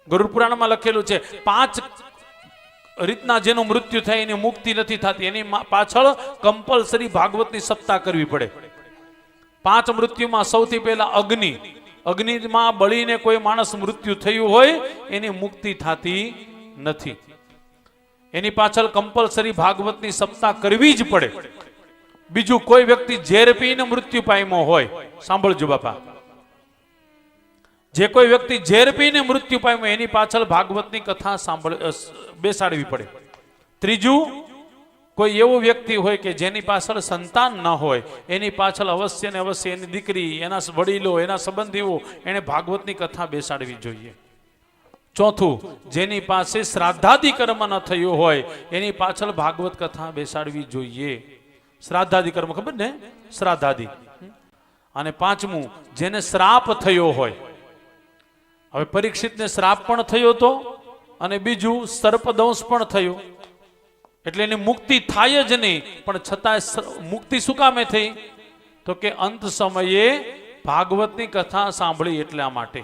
ગરુડ પુરાણમાં લખેલું છે 5 રીતના જેનું મૃત્યુ થાય એની મુક્તિ નથી થતી, એની પાછળ કમ્પલસરી ભાગવતની સપ્તાહ કરવી પડે. 5 મૃત્યુમાં સૌથી પહેલા અગ્નિમાં બળીને કોઈ માણસ મૃત્યુ થયું હોય એની મુક્તિ થતી નથી, એની પાછળ કમ્પલસરી ભાગવતની સપ્તાહ કરવી જ પડે. બીજું, કોઈ વ્યક્તિ ઝેર પીને મૃત્યુ પામ્યો હોય, સાંભળજો બાપા, જે કોઈ વ્યક્તિ ઝેર પીને મૃત્યુ પામ્યો એની પાછળ ભાગવતની કથા બેસાડવી પડે. ત્રીજું, કોઈ એવો વ્યક્તિ હોય કે જેની પાછળ સંતાન ન હોય એની પાછળ અવશ્ય ને અવશ્ય એની દીકરી, એના વડીલો, એના સંબંધીઓ એને ભાગવતની કથા બેસાડવી જોઈએ. ચોથું, જેની પાસે શ્રાદ્ધાદિ કર્મ ન થયું હોય એની પાછળ ભાગવત કથા બેસાડવી જોઈએ. શ્રાદ્ધાદિ કર્મ ખબર ને, શ્રાદ્ધાદિ. અને પાંચમું, જેને શ્રાપ થયો હોય, હવે પરીક્ષિતને શ્રાપ પણ થયો હતો અને બીજું સર્પદંશ પણ થયો, એટલે એની મુક્તિ થાય જ નહીં, પણ છતાં મુક્તિ શું કામે થઈ? તો કે અંત સમયે ભાગવતની કથા સાંભળી એટલા માટે.